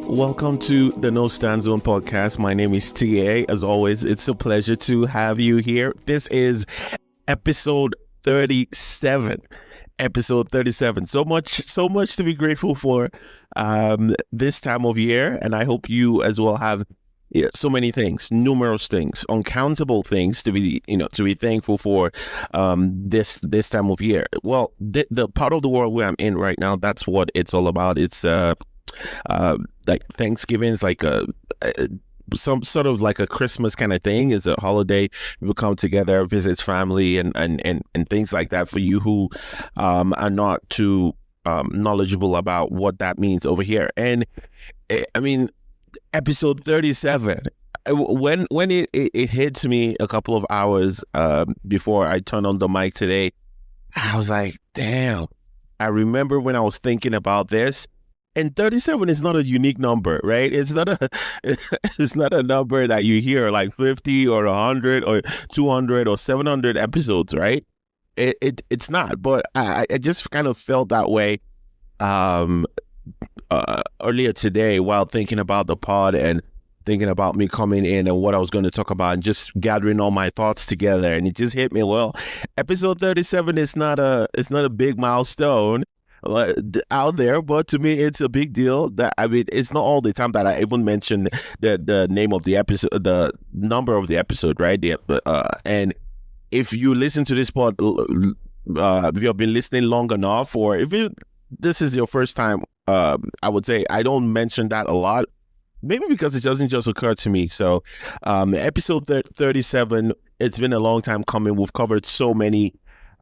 Welcome to the No Stand Zone podcast. My name is TA. As always, it's a pleasure to have you here. This is episode 37. Episode 37. So much to be grateful for this time of year, and I hope you as well have so many things, numerous things, uncountable things to be thankful for this time of year. Well, the part of the world where I'm in right now, that's what it's all about. It's like Thanksgiving is like some sort of like a Christmas kind of thing. It's a holiday. People come together, visit family, and things like that. For you who are not too knowledgeable about what that means over here, and I mean, episode 37. When it hit me a couple of hours before I turned on the mic today, I was like, damn. I remember when I was thinking about this. And 37 is not a unique number, right? It's not a number that you hear like 50 or 100 or 200 or 700 episodes, right? It's not. But I just kind of felt that way earlier today while thinking about the pod and thinking about me coming in and what I was going to talk about and just gathering all my thoughts together. And it just hit me, well, episode 37 is not a big milestone out there, but to me it's a big deal. That I mean, it's not all the time that I even mention the name of the episode, the number of the episode, right? And if you listen to this pod, if you've been listening long enough, or if this is your first time, I would say I don't mention that a lot, maybe because it doesn't just occur to me. So episode 37, it's been a long time coming. We've covered so many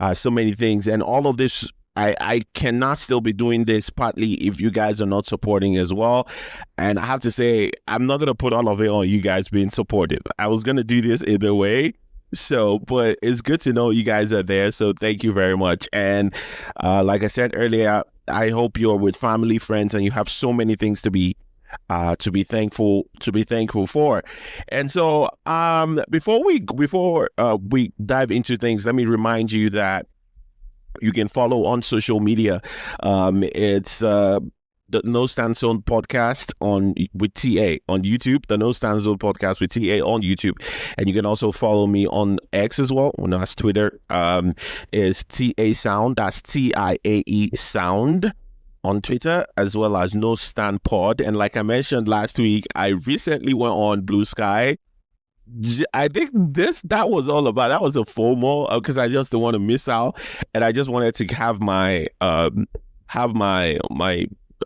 things, and all of this, I cannot still be doing this partly if you guys are not supporting as well. And I have to say, I'm not going to put all of it on you guys being supportive. I was going to do this either way. So, but it's good to know you guys are there. So thank you very much. And like I said earlier, I hope you're with family, friends, and you have so many things to be thankful for. And so before we dive into things, let me remind you that you can follow on social media. It's the No Stand Zone podcast with TA on YouTube, the No Stand Zone podcast with TA on YouTube. And you can also follow me on X as well. Well, no, that's Twitter. Is TA Sound. That's TIAE Sound on Twitter, as well as No Stand Pod. And like I mentioned last week, I recently went on Blue Sky. I think that was all about. That was a FOMO because I just don't want to miss out, and I just wanted to have my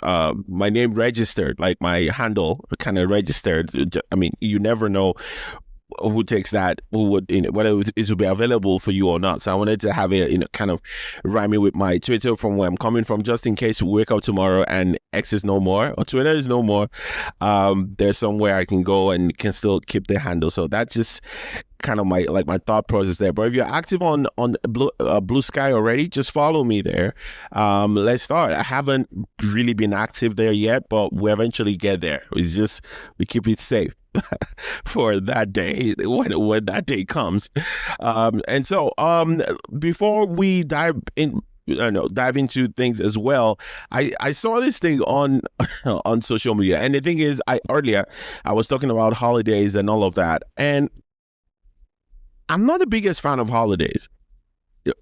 my name registered, like my handle kind of registered. I mean, you never know who takes that, who would, whether it will be available for you or not. So I wanted to have it, kind of rhyming with my Twitter from where I'm coming from, just in case we wake up tomorrow and X is no more or Twitter is no more. There's somewhere I can go and can still keep the handle. So that's just kind of my thought process there. But if you're active on Blue Sky already, just follow me there. Let's start. I haven't really been active there yet, but we eventually get there. It's just we keep it safe for that day when that day comes. And so before we dive into things as well, I saw this thing on social media, and the thing is, earlier I was talking about holidays and all of that, and I'm not the biggest fan of holidays.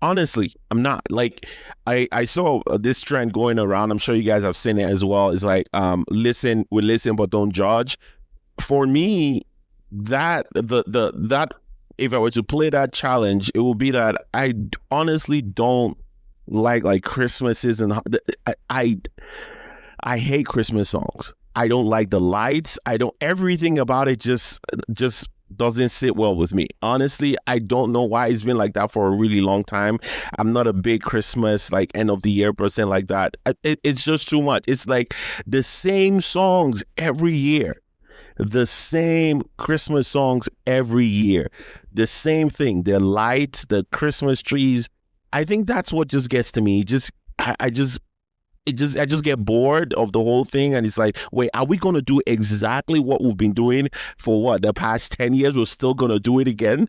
Honestly, I'm not. Like, I saw this trend going around. I'm sure you guys have seen it as well. It's like, listen but don't judge. For me, that if I were to play that challenge, it would be that I honestly don't like Christmases, and I hate Christmas songs. I don't like the lights. Everything about it just doesn't sit well with me. Honestly, I don't know why. It's been like that for a really long time. I'm not a big Christmas, like, end of the year person like that. It's just too much. It's like the same songs every year. The same Christmas songs every year. The same thing. The lights, the Christmas trees. I think that's what just gets to me. I just get bored of the whole thing, and it's like, wait, are we going to do exactly what we've been doing for the past 10 years? We're still going to do it again?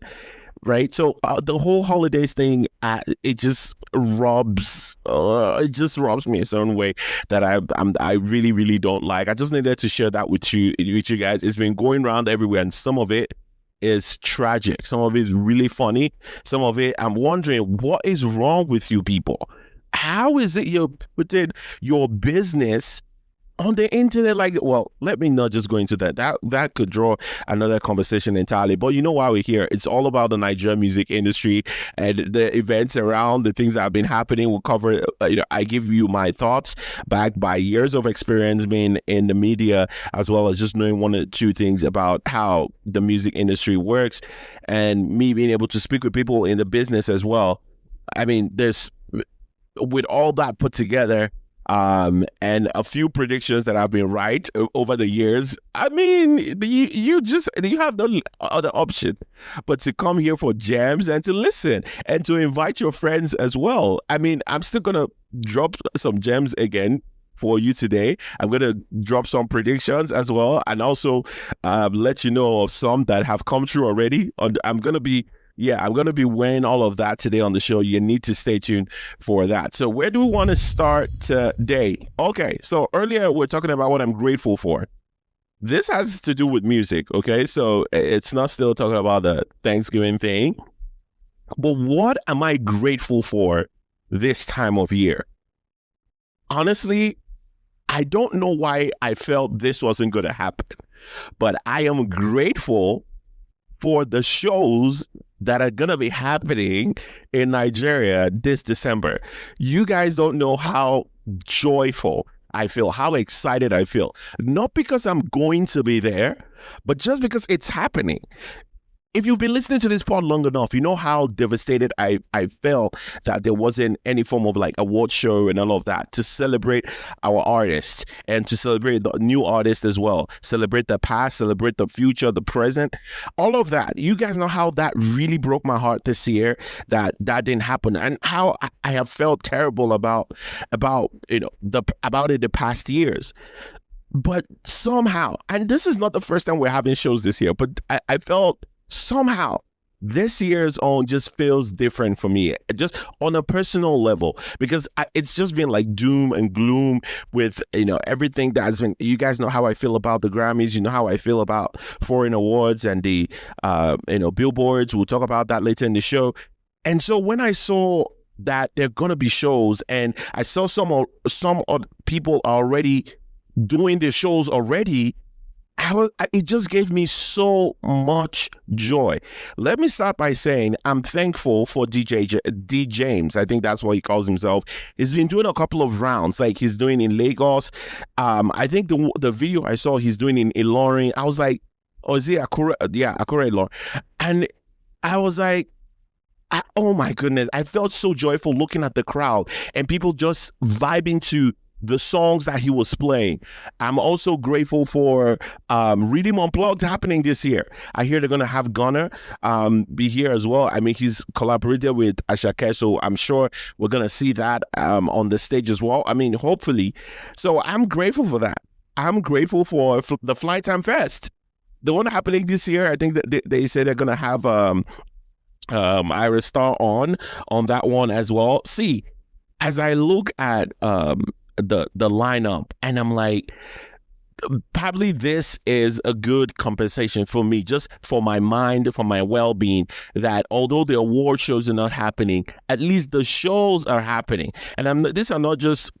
right? So the whole holidays thing, it just robs me a certain way that I really, really don't like. I just needed to share that with you guys. It's been going around everywhere, and some of it is tragic. Some of it is really funny. Some of it, I'm wondering, what is wrong with you people? How is it you're putting your business on the internet? Like, well, let me not just go into that. That could draw another conversation entirely. But you know why we're here? It's all about the Nigerian music industry and the events around, the things that have been happening. We'll cover, I give you my thoughts backed by years of experience being in the media, as well as just knowing one or two things about how the music industry works, and me being able to speak with people in the business as well. I mean, with all that put together, and a few predictions that have been right over the years, I mean, you have no other option but to come here for jams and to listen and to invite your friends as well. I mean, I'm still gonna drop some gems again for you today. I'm gonna drop some predictions as well, and also let you know of some that have come true already. I'm gonna be wearing all of that today on the show. You need to stay tuned for that. So where do we want to start today? Okay, so earlier we're talking about what I'm grateful for. This has to do with music, okay? So it's not still talking about the Thanksgiving thing. But what am I grateful for this time of year? Honestly, I don't know why I felt this wasn't going to happen. But I am grateful for the shows that are going to be happening in Nigeria this December. You guys don't know how joyful I feel, how excited I feel. Not because I'm going to be there, but just because it's happening. If you've been listening to this pod long enough, you know how devastated I felt that there wasn't any form of like award show and all of that to celebrate our artists and to celebrate the new artists as well. Celebrate the past, celebrate the future, the present, all of that. You guys know how that really broke my heart this year, that didn't happen, and how I have felt terrible about it the past years. But somehow, and this is not the first time we're having shows this year, but I felt somehow this year's own just feels different for me, just on a personal level, because it's just been like doom and gloom with, everything that has been. You guys know how I feel about the Grammys. You know how I feel about foreign awards and the, Billboards. We'll talk about that later in the show. And so when I saw that there are going to be shows, and I saw some people already doing the shows already, it just gave me so much joy. Let me start by saying I'm thankful for D James. I think that's what he calls himself. He's been doing a couple of rounds, like he's doing in Lagos. I think the video I saw he's doing in Ilorin, I was like, oh, is he Akure? Yeah, Akure Ilorin. And I was like, oh my goodness, I felt so joyful looking at the crowd and people just vibing to the songs that he was playing. I'm also grateful for Redeem Unplugged happening this year. I hear they're going to have Gunner be here as well. I mean, he's collaborated with Ashake, so I'm sure we're going to see that on the stage as well. I mean, hopefully. So I'm grateful for that. I'm grateful for the Flytime Fest. The one happening this year, I think that they say they're going to have Iris Star on that one as well. See, as I look at the lineup, and I'm like, probably this is a good compensation for me, just for my mind, for my well-being, that although the award shows are not happening, at least the shows are happening. And these are not just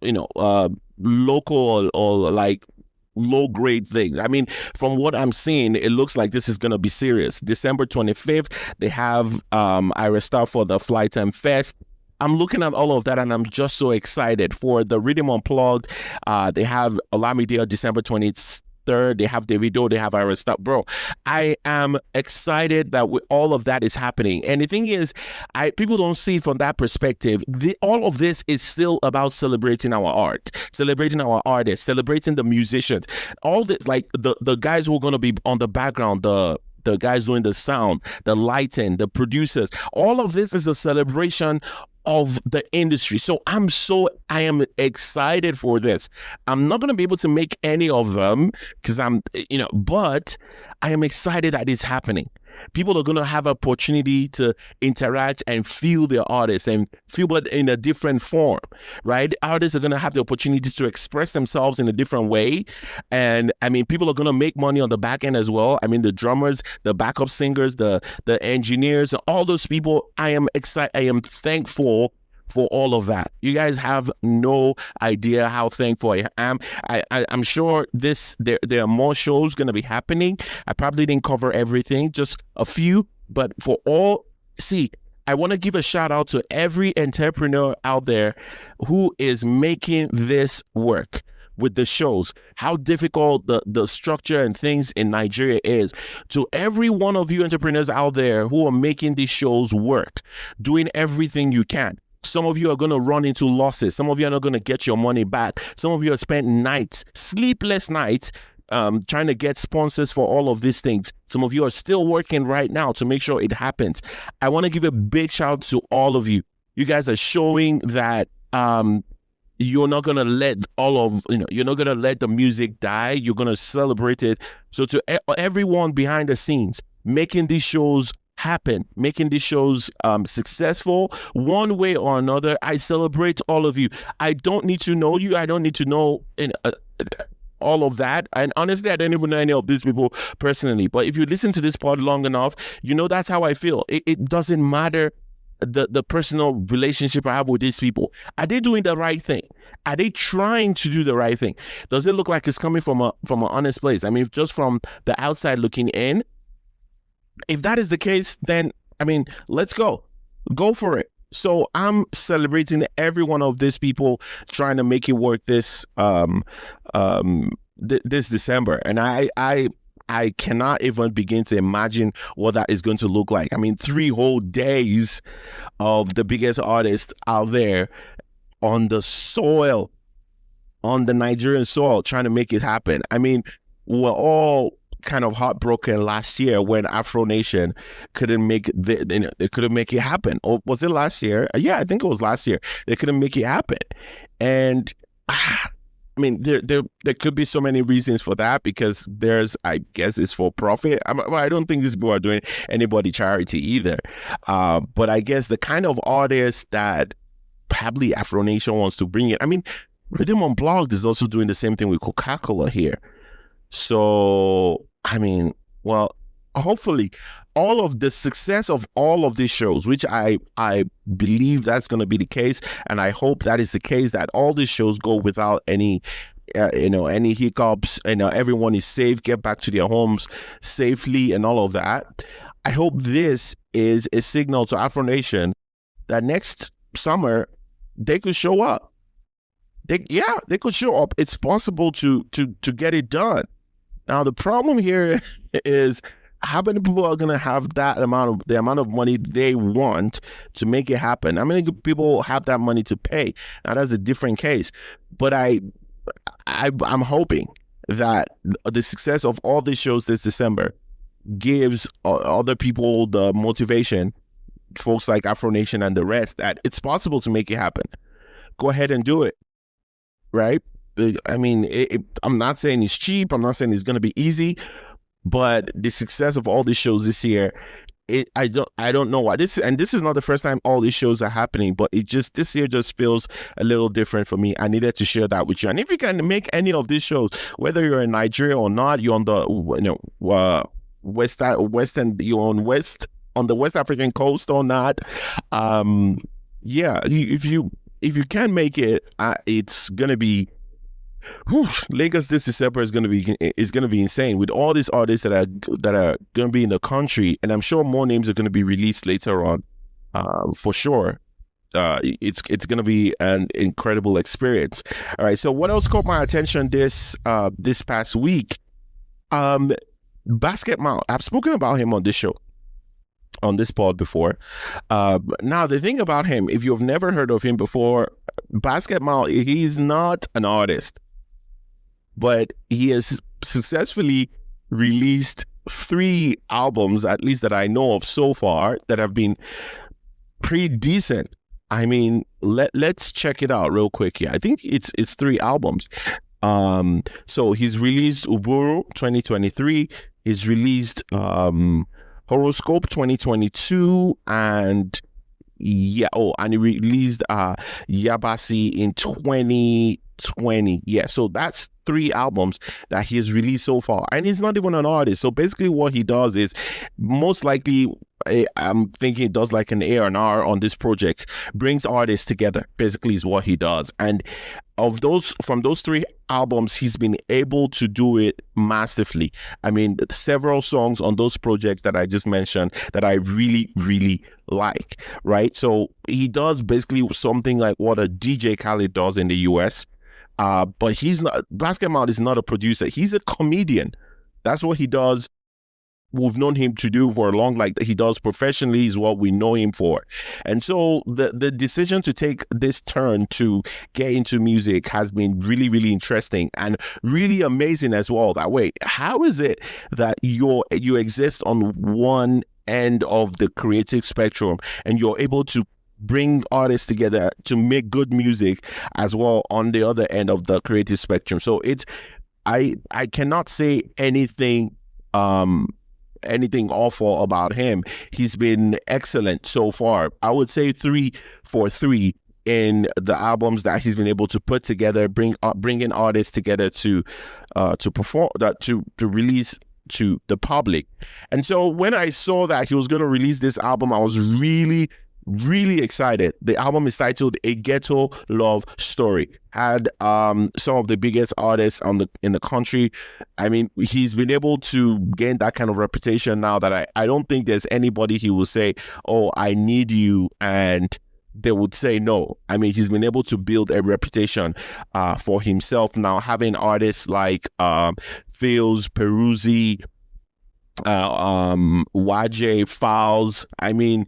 local or like low-grade things. I mean, from what I'm seeing, it looks like this is going to be serious. December 25th, they have Iris Star for the Flytime Fest. I'm looking at all of that, and I'm just so excited for the Rhythm Unplugged. They have Olamide December 23rd. They have Davido. They have Iris Star. Bro, I am excited that all of that is happening. And the thing is, people don't see it from that perspective. All of this is still about celebrating our art, celebrating our artists, celebrating the musicians. All this, like the guys who are going to be on the background, the guys doing the sound, the lighting, the producers. All of this is a celebration of the industry. So I am excited for this. I'm not going to be able to make any of them because but I am excited that it's happening, People are going to have opportunity to interact and feel their artists and feel it in a different form, right? Artists are going to have the opportunity to express themselves in a different way. And I mean, people are going to make money on the back end as well. I mean, the drummers, the backup singers, the engineers, all those people, I am excited. I am thankful for all of that. You guys have no idea how thankful I am. I'm sure there are more shows going to be happening. I probably didn't cover everything, just a few, but for all, I want to give a shout out to every entrepreneur out there who is making this work with the shows, how difficult the structure and things in Nigeria is. To every one of you entrepreneurs out there who are making these shows work, doing everything you can. Some of you are going to run into losses. Some of you are not going to get your money back. Some of you have spent nights, sleepless nights, trying to get sponsors for all of these things. Some of you are still working right now to make sure it happens. I want to give a big shout out to all of you. You guys are showing that you're not going to let you're not going to let the music die. You're going to celebrate it. So to everyone behind the scenes, making these shows happen, making these shows successful one way or another, I celebrate all of you. I don't need to know you. I don't need to know all of that. And honestly, I don't even know any of these people personally. But if you listen to this pod long enough, you know that's how I feel. It doesn't matter the personal relationship I have with these people. Are they doing the right thing? Are they trying to do the right thing? Does it look like it's coming from an honest place? I mean, just from the outside looking in, if that is the case, then, I mean, let's go for it. So I'm celebrating every one of these people trying to make it work this this December. And I cannot even begin to imagine what that is going to look like. I mean, 3 whole days of the biggest artists out there on the soil, on the Nigerian soil, trying to make it happen. I mean, we're all kind of heartbroken last year when Afro Nation couldn't make they couldn't make it happen. Or was it last year? Yeah, I think it was last year. They couldn't make it happen. And I mean, there could be so many reasons for that, because I guess it's for profit. I don't think these people are doing anybody charity either. But I guess the kind of artists that probably Afro Nation wants to bring in. I mean, Rhythm Unplugged is also doing the same thing with Coca-Cola here. So, I mean, well, hopefully all of the success of all of these shows, which I believe that's going to be the case, and I hope that is the case, that all these shows go without any any hiccups, everyone is safe, get back to their homes safely and all of that. I hope this is a signal to Afro Nation that next summer they could show up. They could show up. It's possible to get it done. Now, the problem here is how many people are going to have the amount of money they want to make it happen. How many people have that money to pay? Now, that's a different case. But I'm hoping that the success of all these shows this December gives other people the motivation, folks like Afro Nation and the rest, that it's possible to make it happen. Go ahead and do it, right? I mean, I'm not saying it's cheap. I'm not saying it's going to be easy, but the success of all these shows this year, I don't know why this is not the first time all these shows are happening, but this year just feels a little different for me. I needed to share that with you. And if you can make any of these shows, whether you're in Nigeria or not, you're on the on the West African coast or not, if you can make it, it's gonna be. Lagos this December is going to be insane with all these artists that are going to be in the country, and I'm sure more names are going to be released later on. For sure, it's going to be an incredible experience. All right, so what else caught my attention this past week? Basketmouth. I've spoken about him on this show, on this pod before. Now the thing about him, if you've never heard of him before, Basketmouth, he's not an artist, but he has successfully released 3 albums, at least that I know of so far, that have been pretty decent. I mean, let's check it out real quick here. I think it's 3 albums. So he's released Uburu 2023. He's released Horoscope 2022, and yeah, and he released Yabasi in 2020. Yeah, so that's 3 albums that he has released so far, and he's not even an artist. So basically what he does is, most likely, I'm thinking he does like an A&R on this project, brings artists together, basically is what he does. And from those 3 albums, he's been able to do it masterfully. I mean, several songs on those projects that I just mentioned that I really, really like, right? So he does basically something like what a DJ Khaled does in the US. But Basketmouth is not a producer. He's a comedian. That's what he does. We've known him to do for a long, like he does professionally, is what we know him for. And so the decision to take this turn to get into music has been really, really interesting and really amazing as well. That way, how is it that you exist on one end of the creative spectrum and you're able to bring artists together to make good music as well on the other end of the creative spectrum? So I cannot say anything awful about him. He's been excellent so far. I would say 3 for 3 in the albums that he's been able to put together, bringing artists together to perform, to release to the public. And so when I saw that he was going to release this album, I was really, really excited. The album is titled A Ghetto Love Story. Had some of the biggest artists in the country. I mean, he's been able to gain that kind of reputation now that I don't think there's anybody he will say, oh, I need you, and they would say no. I mean, he's been able to build a reputation for himself now, having artists like Fields, Peruzzi, Waje, Fowles, I mean,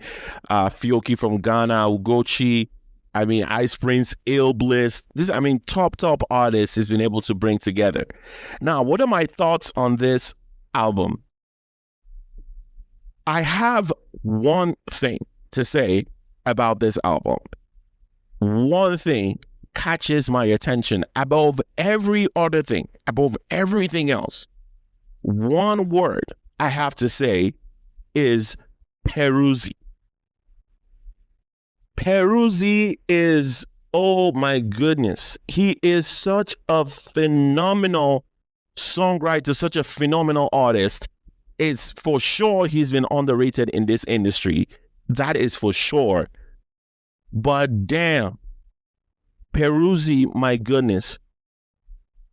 Fioki from Ghana, Ugochi, I mean, Ice Prince, Ill Bliss. Top artists he's been able to bring together. Now, what are my thoughts on this album? I have one thing to say about this album. One thing catches my attention above every other thing, above everything else. One word I have to say is Peruzzi. Peruzzi is, oh my goodness, he is such a phenomenal songwriter, such a phenomenal artist. It's for sure he's been underrated in this industry. That is for sure. But damn, Peruzzi, my goodness,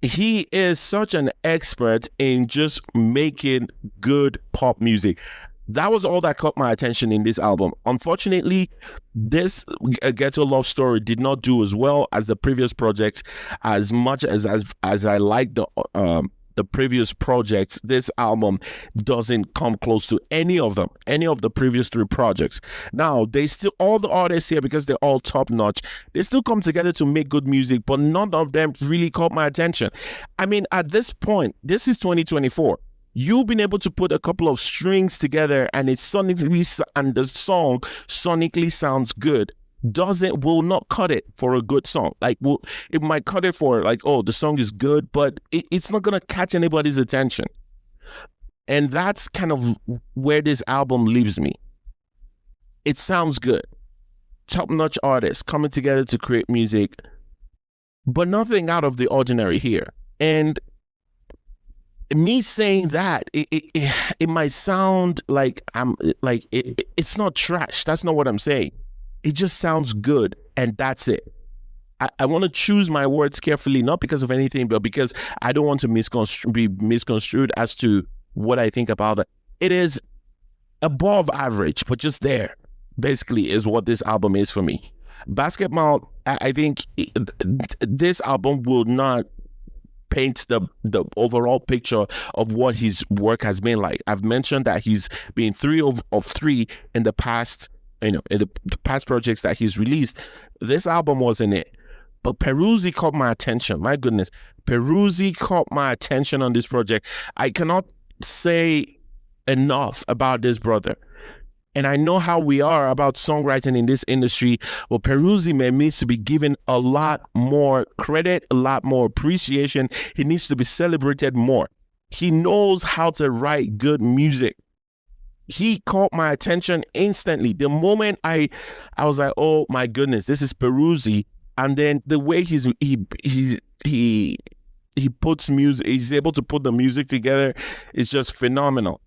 he is such an expert in just making good pop music. That was all that caught my attention in this album. Unfortunately, this Ghetto Love Story did not do as well as the previous projects. As much as I like the previous projects, this album doesn't come close to any of the previous 3 projects. Now, all the artists here, because they're all top notch, they still come together to make good music, but none of them really caught my attention. I mean, at this point, this is 2024. You've been able to put a couple of strings together and the song sonically sounds good. Will not cut it for a good song. It might cut it for the song is good, but it's not gonna catch anybody's attention. And that's kind of where this album leaves me. It sounds good. Top-notch artists coming together to create music, but nothing out of the ordinary here. And me saying that, it might sound like it's not trash. That's not what I'm saying. It just sounds good, and that's it. I want to choose my words carefully, not because of anything, but because I don't want to be misconstrued as to what I think about it. It is above average, but just there, basically, is what this album is for me. Basketmouth, I think this album will not paint the overall picture of what his work has been like. I've mentioned that he's been 3 of 3 in the past, in the past projects that he's released. This album wasn't it. But Peruzzi caught my attention. My goodness. Peruzzi caught my attention on this project. I cannot say enough about this brother. And I know how we are about songwriting in this industry. Well, Peruzzi needs to be given a lot more credit, a lot more appreciation. He needs to be celebrated more. He knows how to write good music. he caught my attention instantly. The moment I was like, oh my goodness, this is Peruzzi. And then the way he puts music, he's able to put the music together is just phenomenal.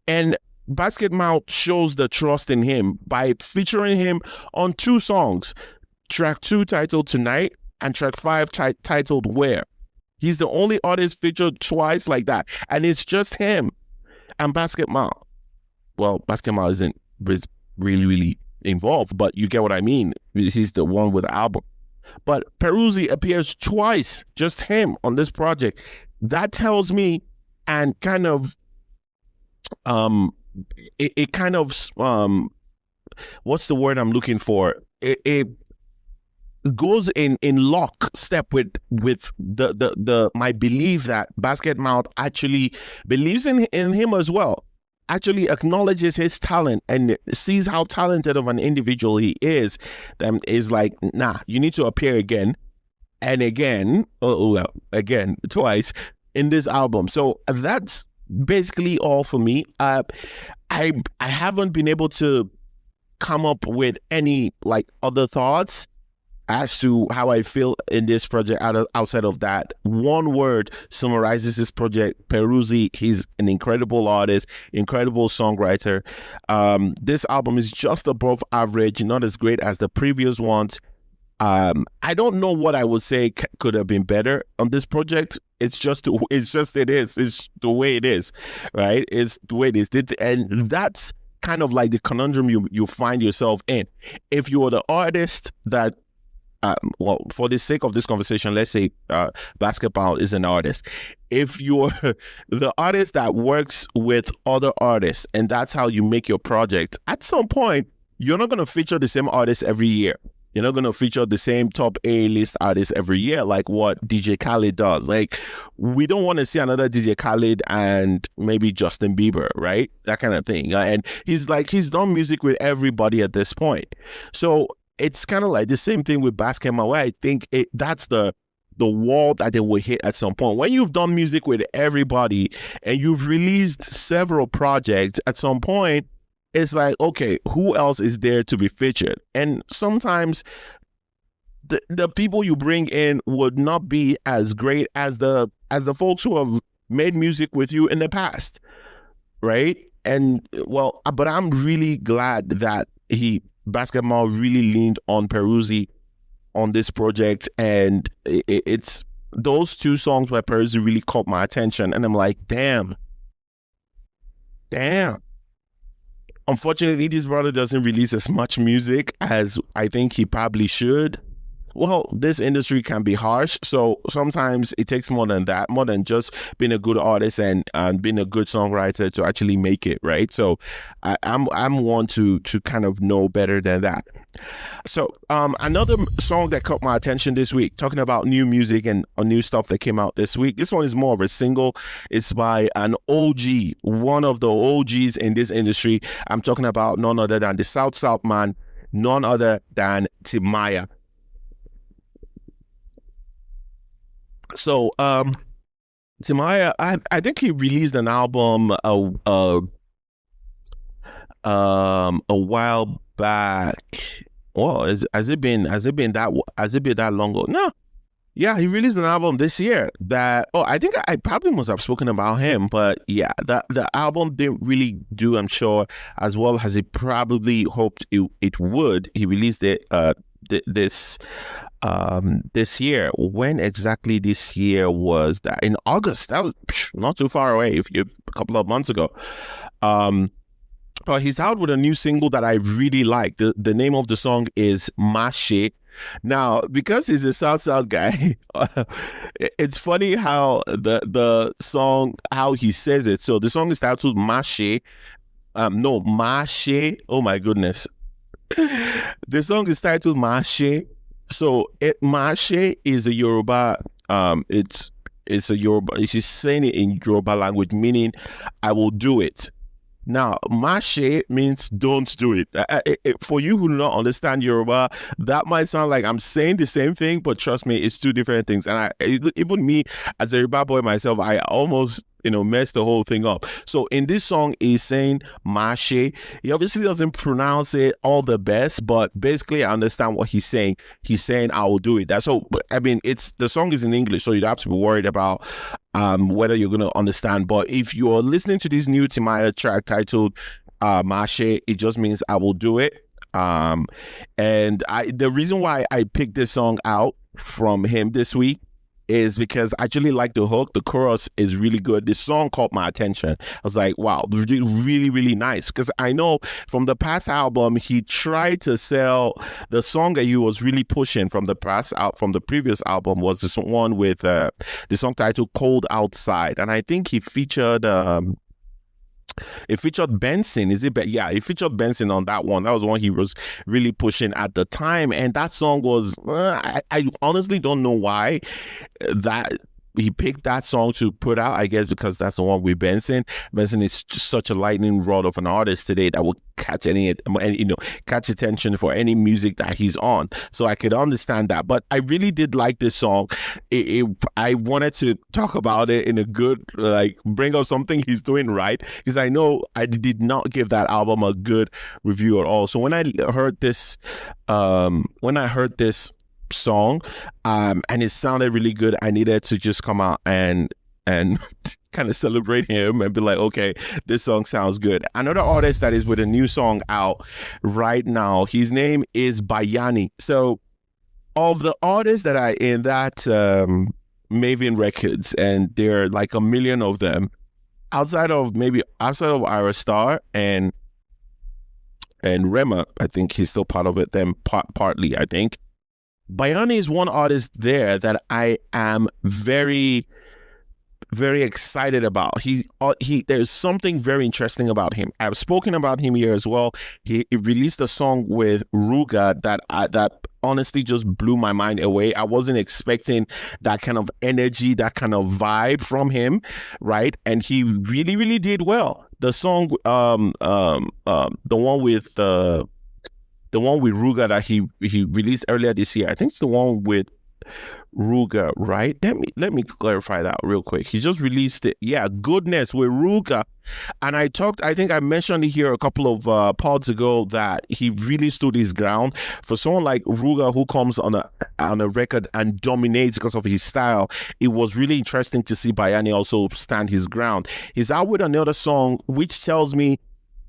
And Basketmouth shows the trust in him by featuring him on 2 songs, track 2 titled Tonight and track 5 titled Where. He's the only artist featured twice like that, and it's just him and Basketmouth. Well, Basketmouth isn't really involved, but you get what I mean. He's the one with the album. But Peruzzi appears twice, just him on this project. That tells me, and kind of, it kind of, what's the word I'm looking for? It goes in lockstep with the my belief that Basketmouth actually believes in him as well. Actually acknowledges his talent and sees how talented of an individual he is. Then is like, nah, you need to appear again and again, again, twice in this album. So that's basically all for me. I haven't been able to come up with any like other thoughts as to how I feel in this project outside of that. One word summarizes this project: Peruzzi. He's an incredible artist, incredible songwriter. This album is just above average, not as great as the previous ones. I don't know what I would say could have been better on this project. It's just it is. It's the way it is, right? It's the way it is. And that's kind of like the conundrum you find yourself in. If you are the artist that, well, for the sake of this conversation, let's say Basketmouth is an artist. If you're the artist that works with other artists and that's how you make your project, at some point, you're not going to feature the same artist every year. You're not going to feature the same top A-list artists every year like what DJ Khaled does. Like, we don't want to see another DJ Khaled and maybe Justin Bieber, right? That kind of thing. And he's done music with everybody at this point. So it's kind of like the same thing with Basketmouth, where I think that's the wall that they will hit at some point. When you've done music with everybody and you've released several projects, at some point, it's like, okay, who else is there to be featured? And sometimes the people you bring in would not be as great as the folks who have made music with you in the past, right? And well, but I'm really glad that Basketmouth really leaned on Peruzzi on this project, and it's those 2 songs where Peruzzi really caught my attention, and I'm like, damn. Unfortunately, this brother doesn't release as much music as I think he probably should. Well, this industry can be harsh, so sometimes it takes more than that, more than just being a good artist and being a good songwriter to actually make it, right? So I'm one to kind of know better than that. So another song that caught my attention this week, talking about new music and new stuff that came out this week. This one is more of a single. It's by an OG, one of the OGs in this industry. I'm talking about none other than the South man, none other than Timaya. So, Timaya, I think he released an album a while back. Well, has it been that long ago? No. Yeah, he released an album this year that, I think I probably must have spoken about him, but yeah, the album didn't really do, I'm sure, as well as he probably hoped it would. He released it this year. When exactly this year was that? In August. That was not too far away, a couple of months ago. But he's out with a new single that I really like. The name of the song is Mase. Now, because he's a South guy, it's funny how the song, how he says it. So the song is titled Mase. Mase. Oh my goodness. The song is titled Mase. So Mase is a Yoruba. It's a Yoruba. She's saying it in Yoruba language, meaning I will do it. Now, Mase means don't do it. For you who do not understand Yoruba, that might sound like I'm saying the same thing, but trust me, it's 2 different things. And even me, as a Yoruba boy myself, I almost mess the whole thing up. So in this song, he's saying Mase. He obviously doesn't pronounce it all the best, but basically I understand what he's saying. He's saying I will do it. That's all. I mean, the song is in English, so you'd have to be worried about whether you're gonna understand. But if you're listening to this new Timaya track titled Mase, it just means I will do it. And the reason why I picked this song out from him this week is because I actually like the hook. The chorus is really good. This song caught my attention. I was like, wow, really, really nice. Because I know from the past album, he tried to sell the song that he was really pushing from the previous album was this one with the song titled Cold Outside. And I think he featured Benson. Is it? Yeah, he featured Benson on that one. That was one he was really pushing at the time. And that song was, I honestly don't know why that he picked that song to put out. I guess because that's the one with Benson. Benson is just such a lightning rod of an artist today that will catch catch attention for any music that he's on. So I could understand that. But I really did like this song. I wanted to talk about it in a good, bring up something he's doing right, because I know I did not give that album a good review at all. So when I heard this song and it sounded really good, I needed to just come out and kind of celebrate him and be like, okay, this song sounds good. Another artist that is with a new song out right now, his name is Bayanni. So of the artists that are in that Maven Records, and there are like a million of them, outside of Ira Star and Rema, I think he's still part of it, then partly, I think. Bayanni is one artist there that I am very, very excited about. There's something very interesting about him. I've spoken about him here as well. He released a song with Ruga that honestly just blew my mind away. I wasn't expecting that kind of energy, that kind of vibe from him, right? And he really, really did well. The song, the one with Ruga that he released earlier this year, I think it's the one with Ruga, right? Let me clarify that real quick. He just released it. Yeah, Goodness with Ruga. And I think I mentioned it here a couple of pods ago that he really stood his ground. For someone like Ruga who comes on a record and dominates because of his style, it was really interesting to see Bayanni also stand his ground. He's out with another song, which tells me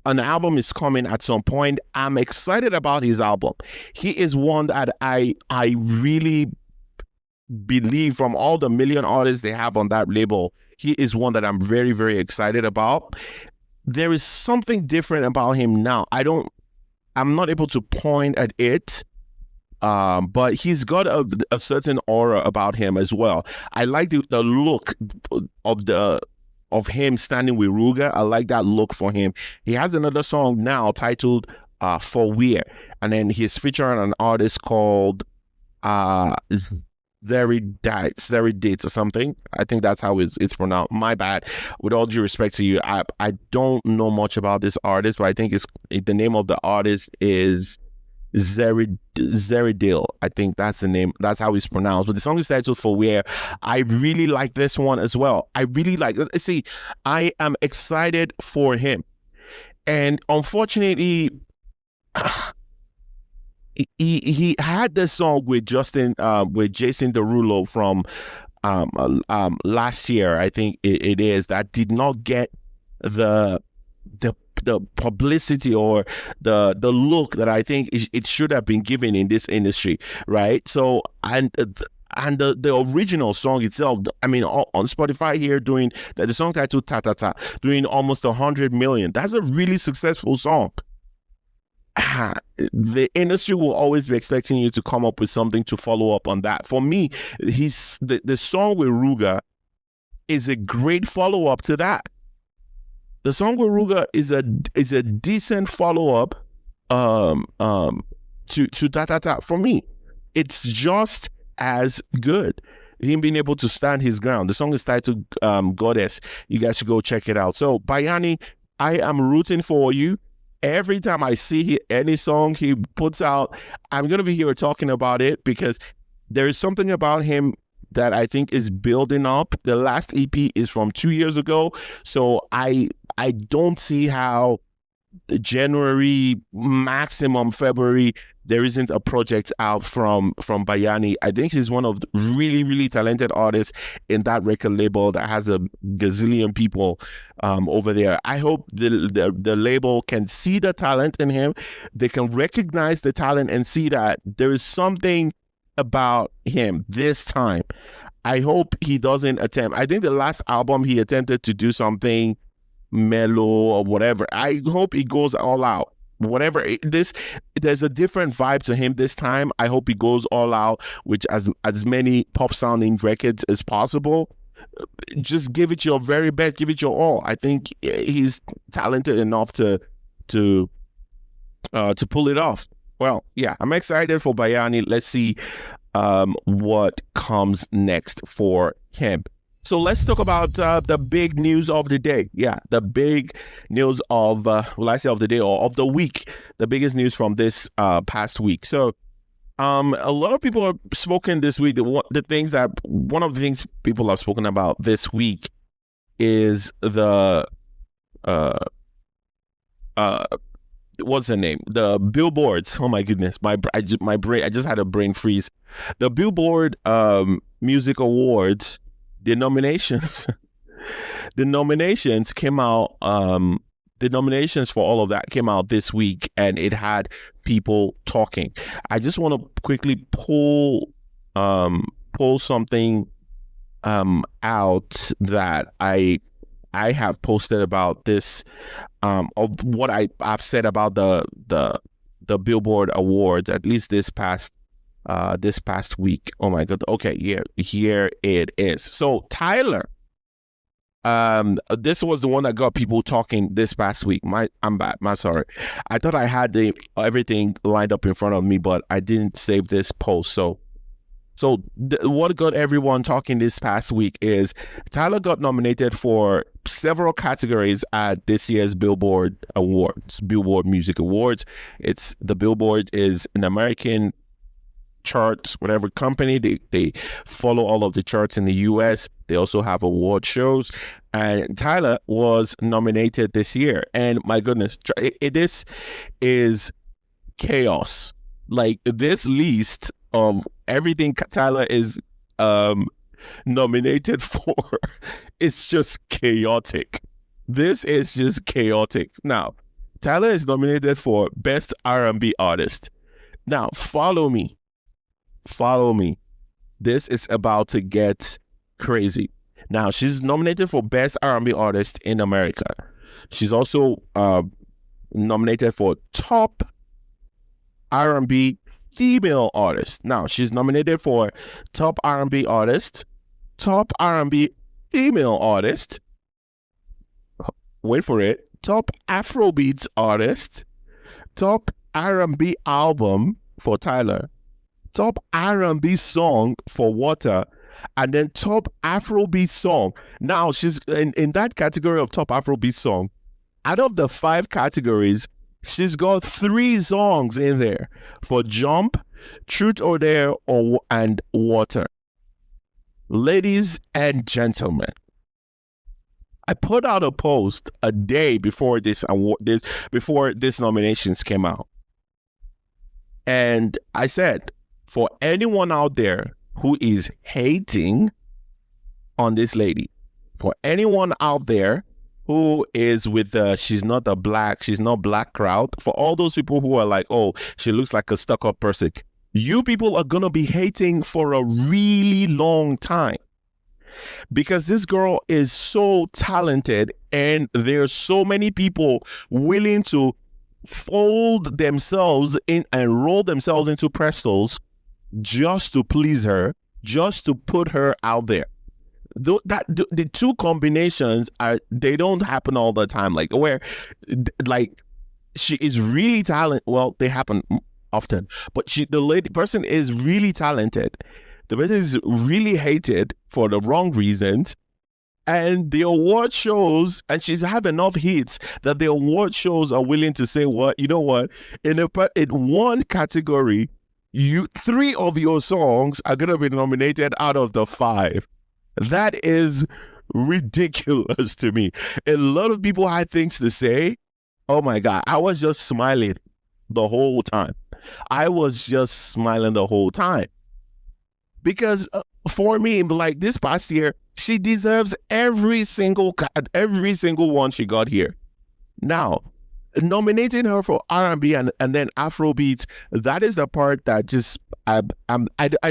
an album is coming at some point. I'm excited about his album. He is one that I really believe, from all the million artists they have on that label, he is one that I'm very, very excited about. There is something different about him now. I'm not able to point at it, but he's got a certain aura about him as well. I like the look of him standing with Ruga. I like that look for him. He has another song now titled For Where, and then he's featuring an artist called Zeri or something. I think that's how it's pronounced. My bad. With all due respect to you, I don't know much about this artist, but I think the name of the artist is Zeridil. I think that's the name. That's how it's pronounced. But the song is titled For Where. I really like this one as well. I am excited for him. And unfortunately, he had this song with Jason Derulo from last year, I think it is, that did not get the publicity or the look that I think it should have been given in this industry, right? So and the original song itself, I mean, on Spotify here, doing the song titled Ta Ta Ta, doing almost 100 million. That's a really successful song. The industry will always be expecting you to come up with something to follow up on that. For me, the song with Ruga is a great follow up to that. The song with Ruga is a decent follow up to Ta Ta Ta. For me, it's just as good. Him being able to stand his ground. The song is titled Goddess. You guys should go check it out. So Bayanni, I am rooting for you. Every time I see any song he puts out, I'm going to be here talking about it, because there is something about him that I think is building up. The last EP is from 2 years ago, so I don't see how January, maximum February, there isn't a project out from Bayanni. I think he's one of the really, really talented artists in that record label that has a gazillion people over there. I hope the label can see the talent in him. They can recognize the talent and see that there is something about him this time. I hope he doesn't attempt. I think the last album he attempted to do something mellow or whatever. I hope he goes all out. Whatever there's a different vibe to him this time. I hope he goes all out with as many pop sounding records as possible. Just give it your very best, give it your all. I think he's talented enough to pull it off. Well, yeah, I'm excited for Bayanni. Let's see what comes next for him. So let's talk about the big news of the day. Yeah, the big news of, of the day or of the week. The biggest news from this past week. So a lot of people have spoken this week. One of the things people have spoken about this week is the, what's the name? The Billboards. Oh my goodness. I just had a brain freeze. The Billboard Music Awards. The nominations came out. The nominations for all of that came out this week, and it had people talking. I just want to quickly pull something out that I have posted about this, of what I've said about the Billboard Awards, at least this past week. Oh my god. Okay, here it is. So Tyler, this was the one that got people talking this past week. I'm bad. I'm sorry. I thought I had everything lined up in front of me, but I didn't save this post. So what got everyone talking this past week is Tyler got nominated for several categories at this year's Billboard Awards, Billboard Music Awards. The Billboard is an American charts, whatever company. They follow all of the charts in the US. They also have award shows, and Tyler was nominated this year. And my goodness, this is chaos. Like, this list of everything Tyler is nominated for, it's just chaotic. This is just chaotic. Now, Tyler is nominated for Best R&B Artist. Now, follow me. This is about to get crazy. Now, she's nominated for Best R&B Artist in America. She's also nominated for Top R&B Female Artist. Now, she's nominated for Top R&B Artist, Top R&B Female Artist, wait for it, Top Afrobeats Artist, Top R&B Album for Tyler, Top R&B Song for Water, and then Top Afrobeat Song. Now, she's in that category of Top Afrobeat Song. Out of the 5 categories, she's got 3 songs in there for Jump, Truth or Dare, and Water. Ladies and gentlemen, I put out a post a day before before this nominations came out. And I said, for anyone out there who is hating on this lady, for anyone out there who is with she's not black crowd, for all those people who are like, oh, she looks like a stuck-up person, you people are gonna be hating for a really long time, because this girl is so talented, and there's so many people willing to fold themselves in and roll themselves into pretzels just to please her, just to put her out there. The two combinations they don't happen all the time. Like, where, like, she is really talented. Well, they happen often, but the person is really talented. The person is really hated for the wrong reasons, and the award shows, and she's have enough hits that the award shows are willing to say, what, you know what, in one category, three of your songs are gonna be nominated out of the five. That is ridiculous to me. A lot of people had things to say. Oh my God, I was just smiling the whole time. I was just smiling the whole time. Because for me, like this past year, she deserves every single one she got here. Now, nominating her for R&B and then Afrobeats, that is the part that just I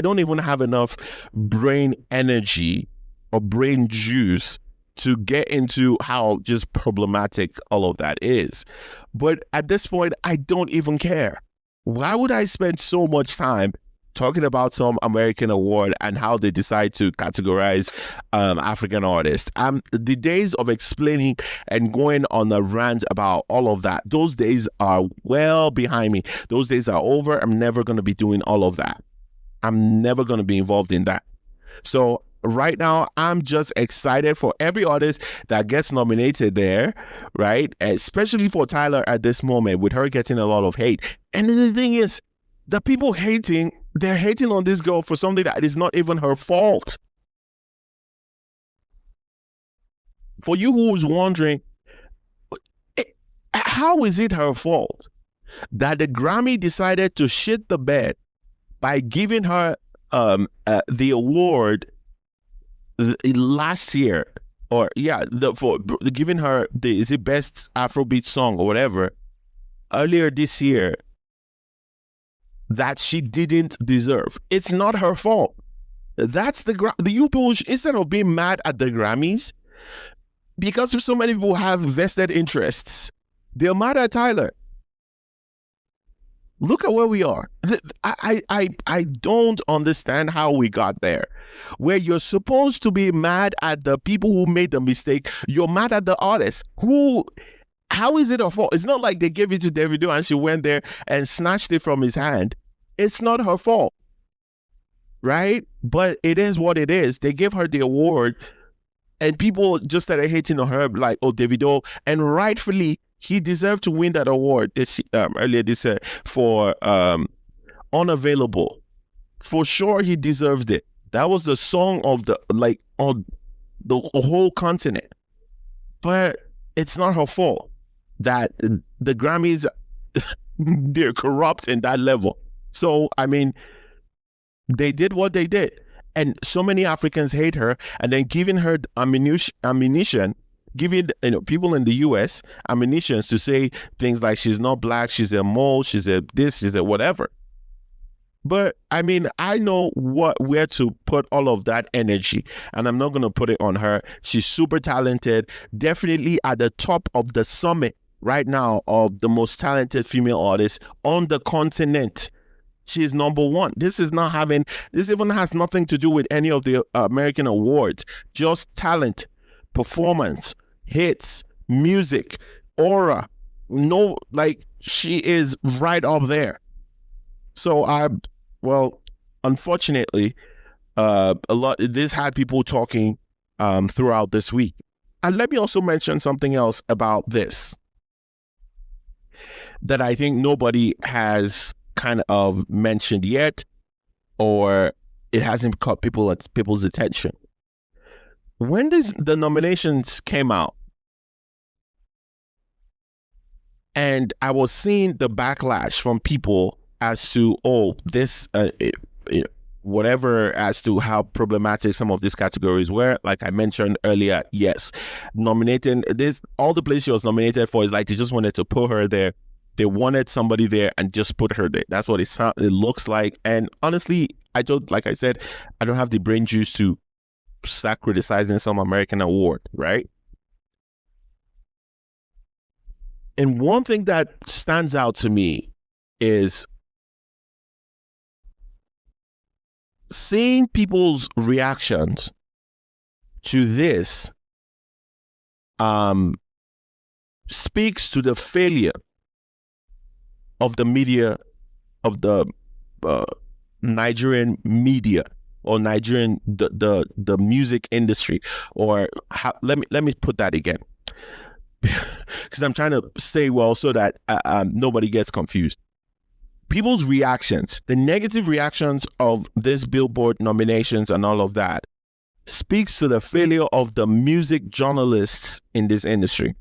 don't even have enough brain energy or brain juice to get into how just problematic all of that is. But at this point, I don't even care. Why would I spend so much time talking about some American award and how they decide to categorize African artists? The days of explaining and going on a rant about all of that, those days are well behind me. Those days are over. I'm never going to be doing all of that. I'm never going to be involved in that. So right now, I'm just excited for every artist that gets nominated there, right? Especially for Tyler at this moment, with her getting a lot of hate. And the thing is, the people hating, they're hating on this girl for something that is not even her fault. For you who's wondering, how is it her fault that the Grammy decided to shit the bed by giving her the award last year, or for giving her the best Afrobeat song or whatever earlier this year, that she didn't deserve? It's not her fault. That's the you people, instead of being mad at the Grammys, because so many people have vested interests, they're mad at Tyler. Look at where we are. I don't understand how we got there. Where you're supposed to be mad at the people who made the mistake, you're mad at the artist. How is it her fault? It's not like they gave it to Davido and she went there and snatched it from his hand. It's not her fault, right? But it is what it is. They gave her the award and people just started hating on her like, oh, Davido, and rightfully, he deserved to win that award earlier this year for Unavailable. For sure, he deserved it. That was the song of on the whole continent. But it's not her fault that the Grammys, they're corrupt in that level. So, I mean, they did what they did. And so many Africans hate her, and then giving her ammunition, giving people in the U.S. ammunition to say things like she's not black, she's a mole, she's a this, she's a whatever. But I mean, I know where to put all of that energy, and I'm not going to put it on her. She's super talented, definitely at the top of the summit right now of the most talented female artists on the continent. She is number one. This even has nothing to do with any of the American awards. Just talent, performance, hits, music, aura. No, like, she is right up there. So unfortunately, this had people talking throughout this week. And let me also mention something else about this that I think nobody has kind of mentioned yet, or it hasn't caught people's attention. When the nominations came out, and I was seeing the backlash from people as to, whatever, as to how problematic some of these categories were. Like I mentioned earlier, yes, nominating this, all the places she was nominated for is like they just wanted to put her there. They wanted somebody there and just put her there. That's what it looks like. And honestly, like I said, I don't have the brain juice to start criticizing some American award, right? And one thing that stands out to me is seeing people's reactions to this speaks to the failure of the media, of the Nigerian media, or Nigerian the music industry, or let me put that again, because I'm trying to say well so that nobody gets confused. people's reactions, the negative reactions of this Billboard nominations and all of that, speaks to the failure of the music journalists in this industry.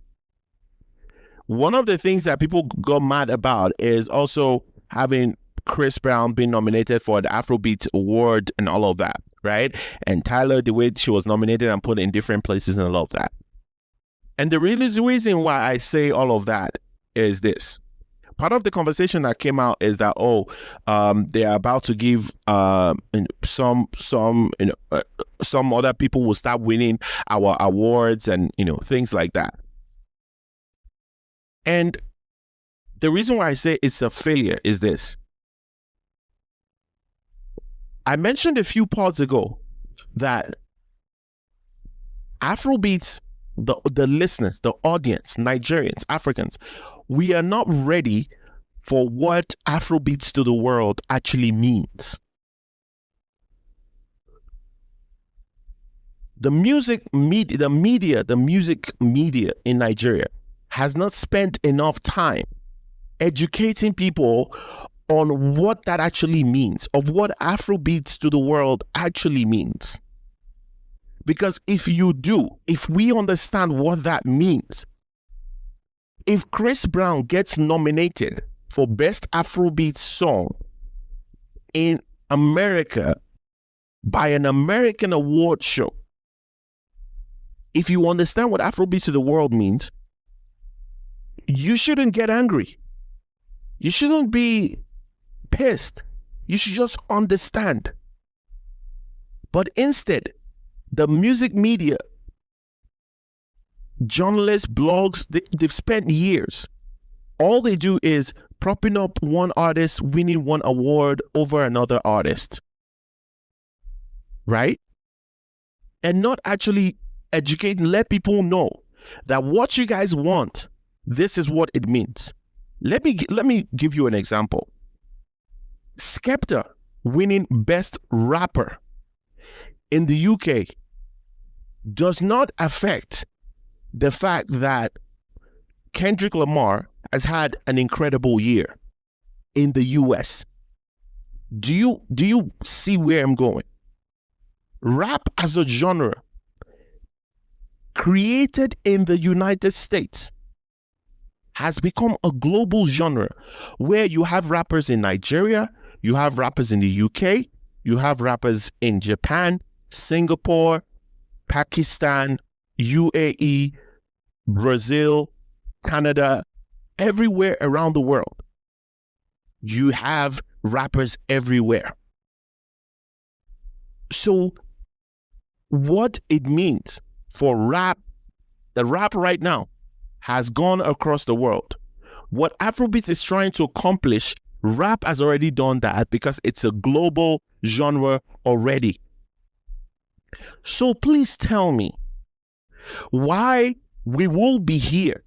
One of the things that people got mad about is also having Chris Brown being nominated for the Afrobeats award and all of that, right? And Tyler, the way she was nominated and put in different places and all of that. And the reason why I say all of that is this. Part of the conversation that came out is that, they're about to give some other people will start winning our awards and, things like that. And the reason why I say it's a failure is this. I mentioned a few parts ago that Afrobeats, the listeners, the audience, Nigerians, Africans, we are not ready for what Afrobeats to the world actually means. The music media in Nigeria has not spent enough time educating people on what that actually means, of what Afrobeats to the world actually means. Because if we understand what that means, if Chris Brown gets nominated for Best Afrobeat Song in America by an American award show, if you understand what Afrobeat to the world means, you shouldn't get angry. You shouldn't be pissed. You should just understand. But instead, the music media, journalists, blogs, they've spent years. All they do is propping up one artist winning one award over another artist. Right? And not actually educating, let people know that what you guys want, this is what it means. Let me give you an example. Skepta winning Best Rapper in the UK does not affect the fact that Kendrick Lamar has had an incredible year in the US. Do you see where I'm going? Rap as a genre created in the United States has become a global genre where you have rappers in Nigeria, you have rappers in the UK, you have rappers in Japan, Singapore, Pakistan, UAE, Brazil, Canada, everywhere around the world. You have rappers everywhere. So what it means for rap, the rap right now has gone across the world. What Afrobeats is trying to accomplish, rap has already done that because it's a global genre already. So please tell me why we will be here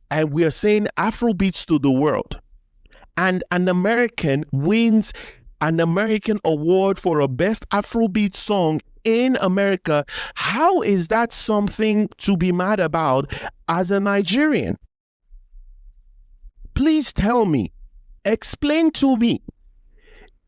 and we are saying Afrobeats to the world, and an American wins an American award for a Best Afrobeat Song in America. How is that something to be mad about as a Nigerian? Please tell me, explain to me.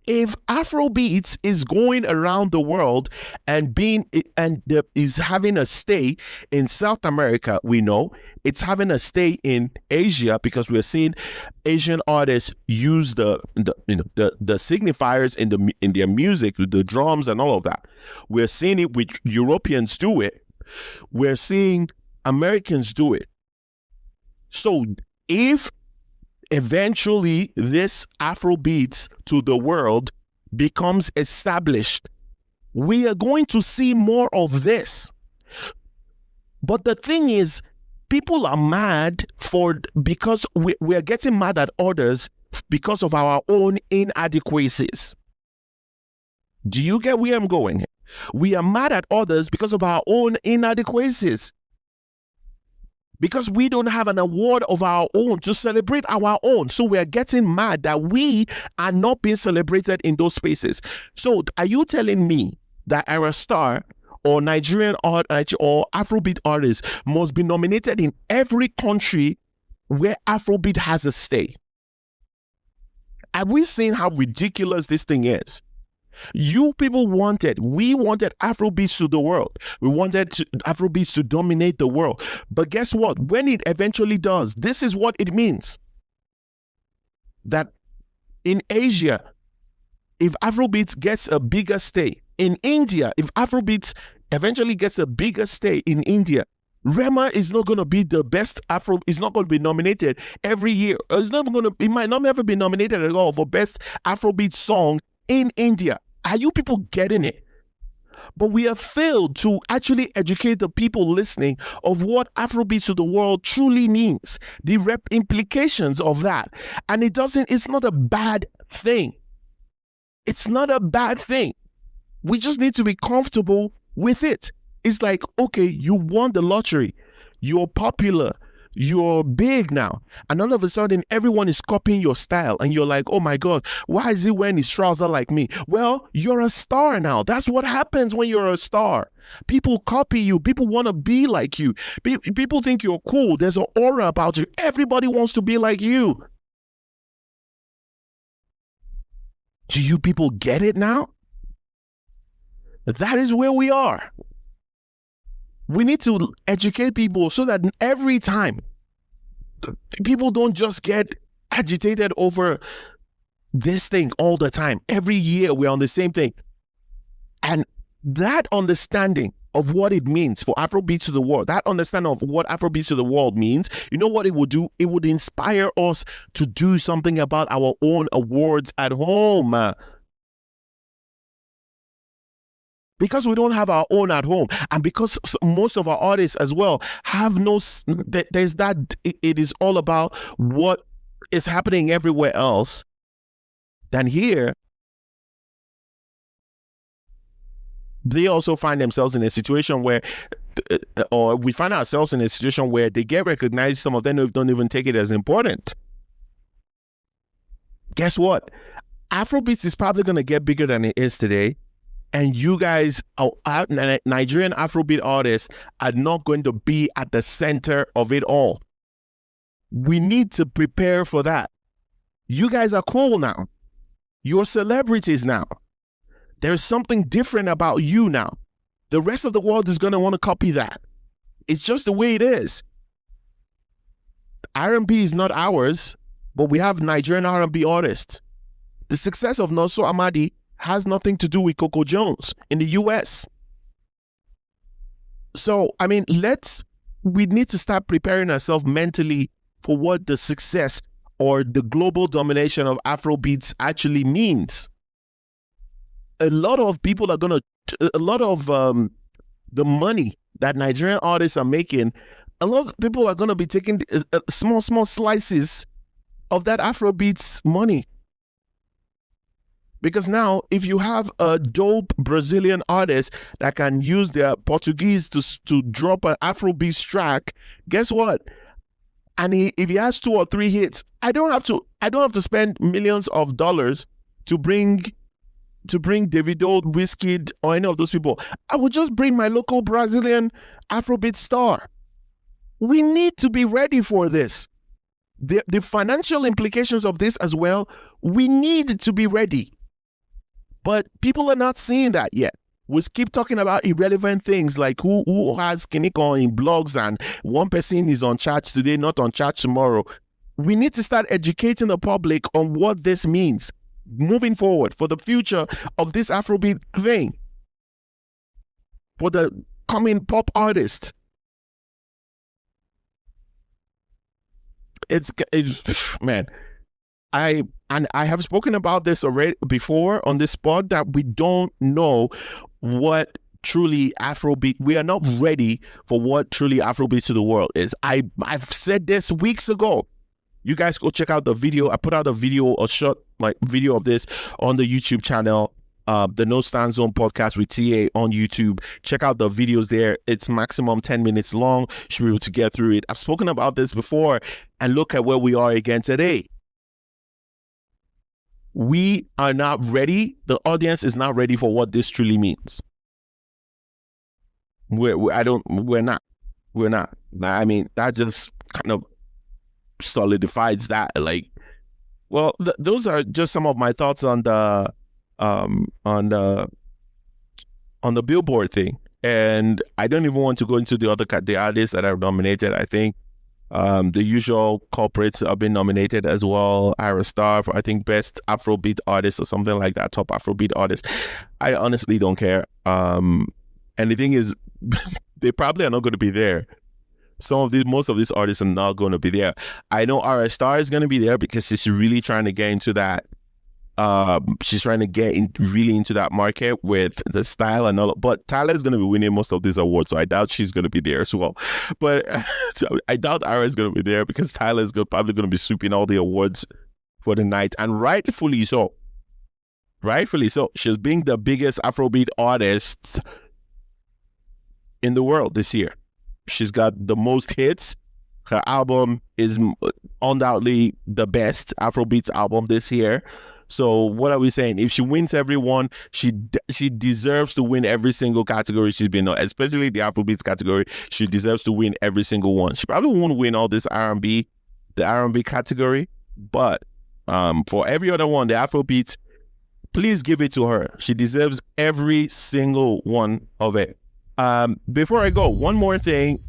If Afrobeats is going around the world and is having a stay in South America, we know it's having a stay in Asia because we're seeing Asian artists use the signifiers in their music, with the drums and all of that. We're seeing it with Europeans do it. We're seeing Americans do it. So if eventually this Afrobeats to the world becomes established, we are going to see more of this. But the thing is, people are mad because we are getting mad at others because of our own inadequacies. Do you get where I'm going here? We are mad at others because of our own inadequacies. Because we don't have an award of our own to celebrate our own. So we are getting mad that we are not being celebrated in those spaces. So are you telling me that our star or Nigerian art or Afrobeat artists must be nominated in every country where Afrobeat has a stay? Have we seen how ridiculous this thing is? We wanted Afrobeats to the world. We wanted Afrobeats to dominate the world. But guess what? When it eventually does, this is what it means. That in Asia, if Afrobeats gets a bigger stay, in India, if Afrobeats eventually gets a bigger stay in India, Rema is not going to be the best is not going to be nominated every year. It might not ever be nominated at all for best Afrobeat song in India. Are you people getting it? But we have failed to actually educate the people listening of what Afrobeats to the world truly means, the implications of that. And it's not a bad thing. It's not a bad thing. We just need to be comfortable with it. It's like, okay, you won the lottery. You're popular. You're big now. And all of a sudden, everyone is copying your style. And you're like, oh my God, why is he wearing his trouser like me? Well, you're a star now. That's what happens when you're a star. People copy you. People want to be like you. People think you're cool. There's an aura about you. Everybody wants to be like you. Do you people get it now? That is where we are. We need to educate people so that every time people don't just get agitated over this thing all the time. Every year we're on the same thing. And that understanding of what it means for Afrobeat to the world, that understanding of what Afrobeat to the world means, you know what it would do? It would inspire us to do something about our own awards at home. Because we don't have our own at home, and because most of our artists as well have it is all about what is happening everywhere else than here. They also find themselves in a situation where, or we find ourselves in a situation where they get recognized. Some of them don't even take it as important. Guess what? Afrobeats is probably going to get bigger than it is today. And you guys, Nigerian Afrobeat artists, are not going to be at the center of it all. We need to prepare for that. You guys are cool now. You're celebrities now. There's something different about you now. The rest of the world is going to want to copy that. It's just the way it is. R&B is not ours, but we have Nigerian R&B artists. The success of Nonso Amadi has nothing to do with Coco Jones in the US. So, I mean, we need to start preparing ourselves mentally for what the success or the global domination of Afrobeats actually means. A lot of people are going to, the money that Nigerian artists are making, a lot of people are going to be taking small slices of that Afrobeats money. Because now, if you have a dope Brazilian artist that can use their Portuguese to drop an Afrobeat track, guess what? And if he has 2 or 3 hits, I don't have to spend millions of dollars to bring Davido, Wizkid, or any of those people. I would just bring my local Brazilian Afrobeat star. We need to be ready for this. The financial implications of this as well, we need to be ready. But people are not seeing that yet. We keep talking about irrelevant things like who has Kiniko in blogs and one person is on charts today, not on charts tomorrow. We need to start educating the public on what this means moving forward for the future of this Afrobeat thing, for the coming pop artist. It's man, I have spoken about this already before on this pod, that we don't know what truly Afrobeat, we are not ready for what truly Afrobeat to the world is. I've said this weeks ago. You guys go check out the video. I put out a short video of this on the YouTube channel, the No Stand Zone podcast with TA on YouTube. Check out the videos there. It's maximum 10 minutes long. Should be able to get through it. I've spoken about this before, and look at where we are again today. We are not ready. The audience is not ready for what this truly means. We're not. I mean, that just kind of solidifies that. Like, Well, those are just some of my thoughts on the um on the on the Billboard thing, and I don't even want to go into the artists that are nominated. I think the usual culprits have been nominated as well. Ira Star for, I think, best Afrobeat artist or something like that, top Afrobeat artist. I honestly don't care. And the thing is, they probably are not going to be there. Most of these artists are not going to be there. I know Ira Star is going to be there because she's really trying to get into that. She's trying to get really into that market with the style and all. But Tyler is going to be winning most of these awards, so I doubt she's going to be there as well. But I doubt Ira is going to be there because Tyler is probably going to be sweeping all the awards for the night, and rightfully so. Rightfully so. She's being the biggest Afrobeat artist in the world this year. She's got the most hits. Her album is undoubtedly the best Afrobeats album this year. So what are we saying? If she wins every one, she deserves to win every single category she's been on, especially the Afrobeats category. She deserves to win every single one. She probably won't win all this R&B, the R&B category, but for every other one, the Afrobeats, please give it to her. She deserves every single one of it. Before I go, one more thing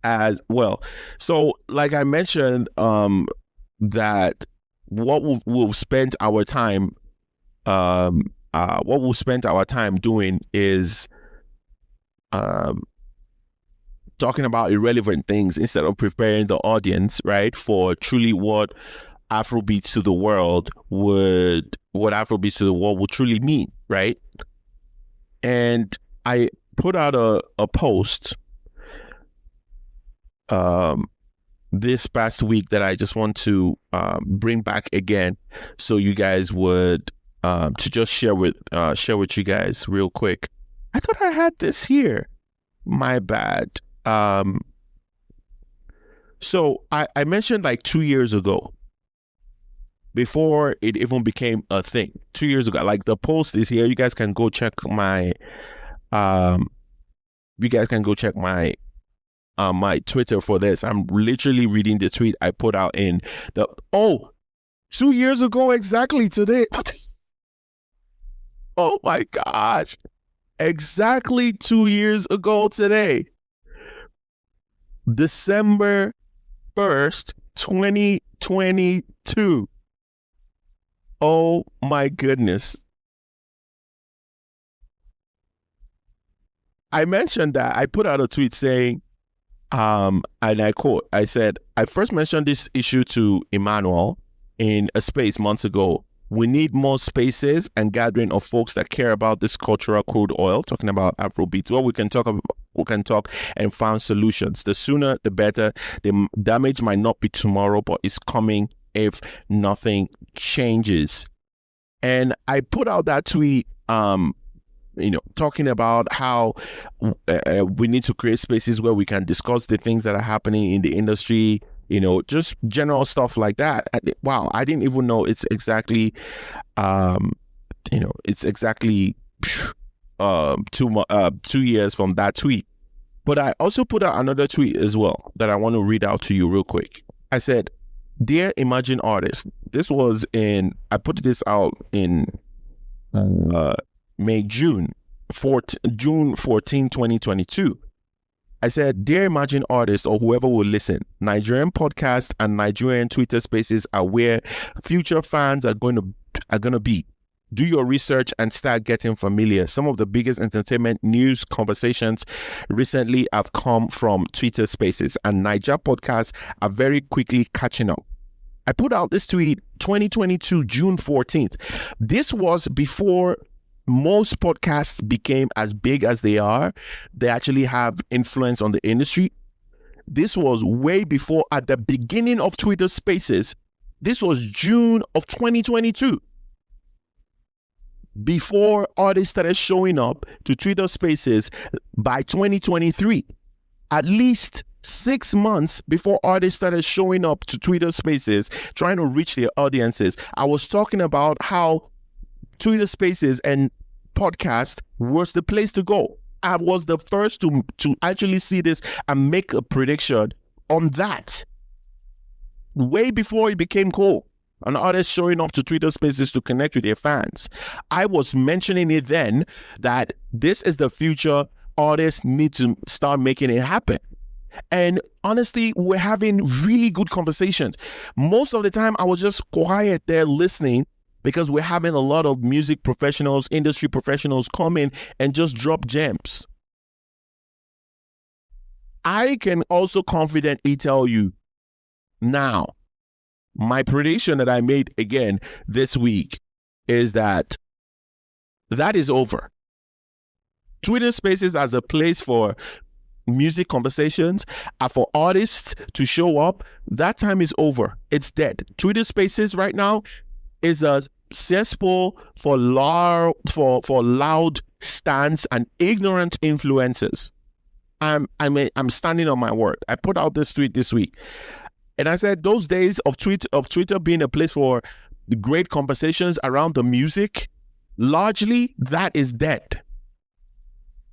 as well. So like I mentioned, that what we'll spend our time doing is talking about irrelevant things instead of preparing the audience, right, for truly what Afrobeats to the world would truly mean, right? And I put out a post this past week that I just want to bring back again, so you guys would to just share with you guys real quick. I thought I had this here. My bad. So I mentioned like 2 years ago, before it even became a thing. 2 years ago, like the post is here. You guys can go check my my Twitter for this. I'm literally reading the tweet I put out in 2 years ago exactly today. Oh my gosh. Exactly 2 years ago today. December 1st, 2022. Oh my goodness. I mentioned that. I put out a tweet saying, and I quote, I said, I first mentioned this issue to Emmanuel in a space months ago. We need more spaces and gathering of folks that care about this cultural crude oil, talking about Afrobeats. Well, we can talk and find solutions. The sooner, the better. The damage might not be tomorrow, but it's coming if nothing changes. And I put out that tweet, talking about how we need to create spaces where we can discuss the things that are happening in the industry, just general stuff like that. Wow, I didn't even know it's exactly, 2 years from that tweet. But I also put out another tweet as well that I want to read out to you real quick. I said, "Dear emerging artists," this was I put this out in June 14, 2022. I said, "Dear emerging artists or whoever will listen, Nigerian podcasts and Nigerian Twitter spaces are where future fans are going to be. Do your research and start getting familiar. Some of the biggest entertainment news conversations recently have come from Twitter spaces, and Niger podcasts are very quickly catching up." I put out this tweet 2022, June 14th. This was before most podcasts became as big as they are. They actually have influence on the industry. This was way before, at the beginning of Twitter spaces. This was June of 2022. Before artists started showing up to Twitter spaces by 2023. At least 6 months before artists started showing up to Twitter spaces, trying to reach their audiences. I was talking about how Twitter spaces and podcast was the place to go. I was the first to actually see this and make a prediction on that. way before it became cool. An artist showing up to Twitter Spaces to connect with their fans. I was mentioning it then that this is the future. Artists need to start making it happen. And honestly, we're having really good conversations. Most of the time, I was just quiet there listening because we're having a lot of music professionals, industry professionals come in and just drop gems. I can also confidently tell you now, my prediction that I made again this week is that is over. Twitter Spaces as a place for music conversations and for artists to show up, that time is over. It's dead. Twitter Spaces right now is a cesspool for loud stands and ignorant influencers. I'm standing on my word. I put out this tweet this week. And I said those days of Twitter being a place for the great conversations around the music, largely that is dead.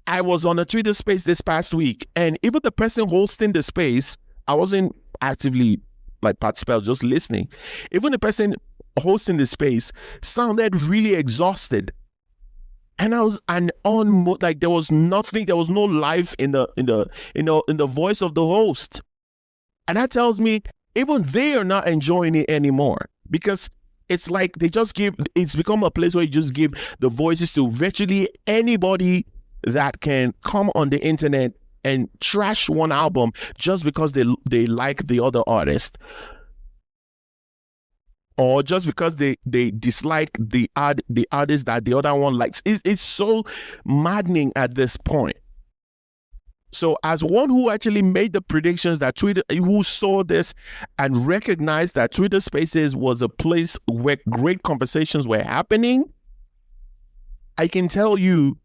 I was on a Twitter space this past week, and even the person hosting the space, I wasn't actively like participating, just listening. Even the person hosting the space sounded really exhausted. And there was nothing, there was no life in the voice of the host. And that tells me even they are not enjoying it anymore, because it's like it's become a place where you just give the voices to virtually anybody that can come on the internet and trash one album just because they like the other artist, or just because they dislike the artist that the other one likes. It's so maddening at this point. So as one who actually made the predictions that who saw this and recognized that Twitter Spaces was a place where great conversations were happening, I can tell you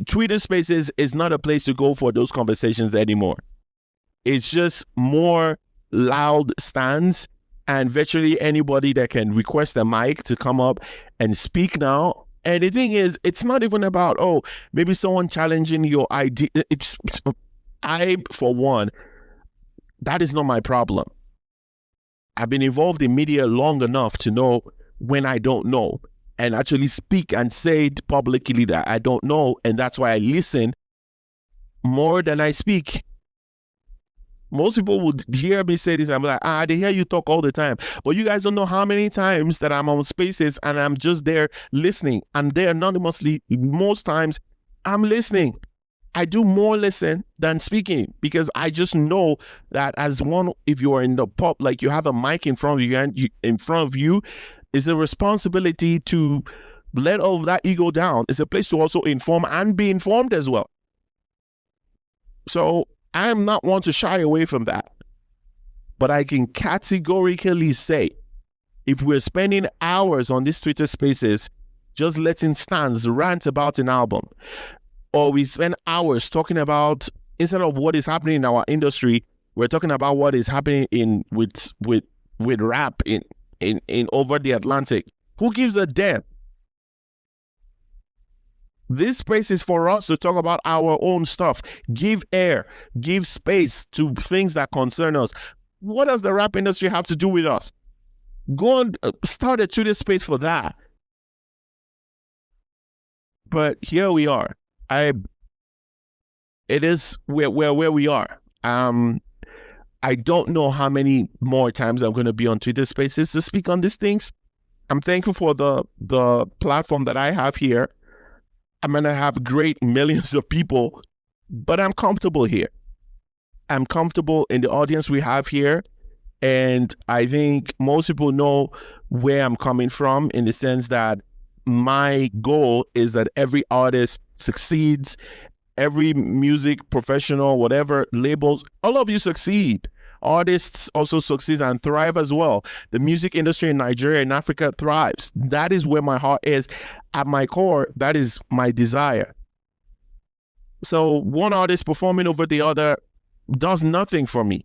Twitter Spaces is not a place to go for those conversations anymore. It's just more loud stands and virtually anybody that can request a mic to come up and speak now. And the thing is, it's not even about, maybe someone challenging your idea. For one, that is not my problem. I've been involved in media long enough to know when I don't know and actually speak and say it publicly that I don't know. And that's why I listen more than I speak. Most people would hear me say this. I'm like, they hear you talk all the time. But you guys don't know how many times that I'm on spaces and I'm just there listening. And there anonymously, most times I'm listening. I do more listen than speaking, because I just know that if you are in the pub, like you have a mic in front of you, it's a responsibility to let all of that ego down. It's a place to also inform and be informed as well. So I'm not one to shy away from that. But I can categorically say, if we're spending hours on these Twitter spaces just letting stans rant about an album, or we spend hours talking about, instead of what is happening in our industry, we're talking about what is happening with rap in over the Atlantic. Who gives a damn? This space is for us to talk about our own stuff. Give air, give space to things that concern us. What does the rap industry have to do with us? Go and start a Twitter space for that. But here we are. It is where we are. I don't know how many more times I'm going to be on Twitter spaces to speak on these things. I'm thankful for the platform that I have here. I'm going to have great millions of people, but I'm comfortable here. I'm comfortable in the audience we have here. And I think most people know where I'm coming from, in the sense that my goal is that every artist succeeds, every music professional, whatever labels, all of you succeed. Artists also succeed and thrive as well. The music industry in Nigeria and Africa thrives. That is where my heart is. At my core, that is my desire. So one artist performing over the other does nothing for me.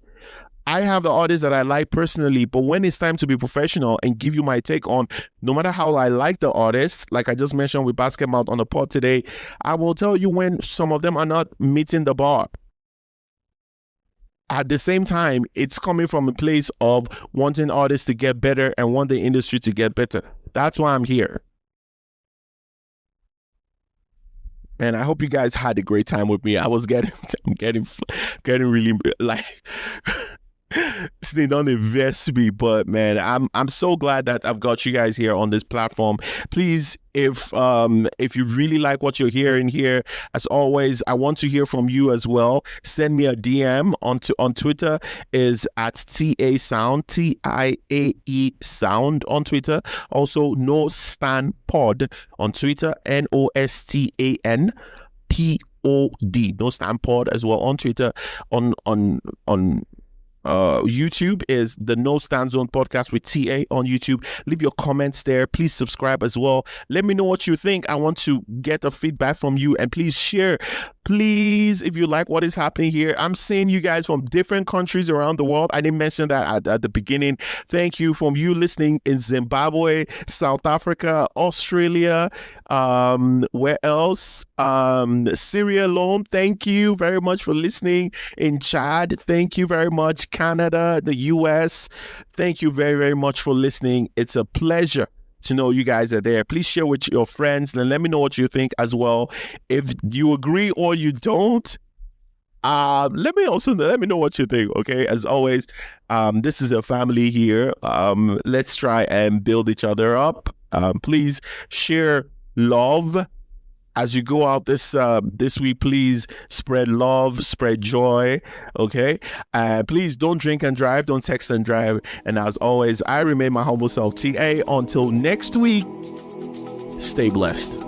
I have the artists that I like personally, but when it's time to be professional and give you my take on, no matter how I like the artist, like I just mentioned with Basketmouth on the pod today, I will tell you when some of them are not meeting the bar. at the same time, it's coming from a place of wanting artists to get better and want the industry to get better. That's why I'm here. And I hope you guys had a great time with me. I'm getting really like, they don't invest me, but man, I'm so glad that I've got you guys here on this platform. Please, if you really like what you're hearing here, as always, I want to hear from you as well. Send me a DM on Twitter, is at TA Sound, TIAE Sound on Twitter. Also, No Stan Pod on Twitter, NOSTAN POD. No Stan Pod as well on Twitter. On YouTube is the No Stand Zone podcast with TA on YouTube. Leave your comments there. Please subscribe as well. Let me know what you think. I want to get a feedback from you, and please share. Please, if you like what is happening here, I'm seeing you guys from different countries around the world. I didn't mention that at the beginning. Thank you from you listening in Zimbabwe, South Africa, Australia, where else? Sierra Leone. Thank you very much for listening. In Chad, thank you very much. Canada, the US, thank you very, very much for listening. It's a pleasure to know you guys are there. Please share with your friends and let me know what you think as well. If you agree or you don't, let me know what you think. Okay, as always, this is a family here. Let's try and build each other up. Please share love as you go out this week. Please spread love, spread joy. Okay, please don't drink and drive, don't text and drive. And as always, I remain my humble self, TA. Until next week, stay blessed.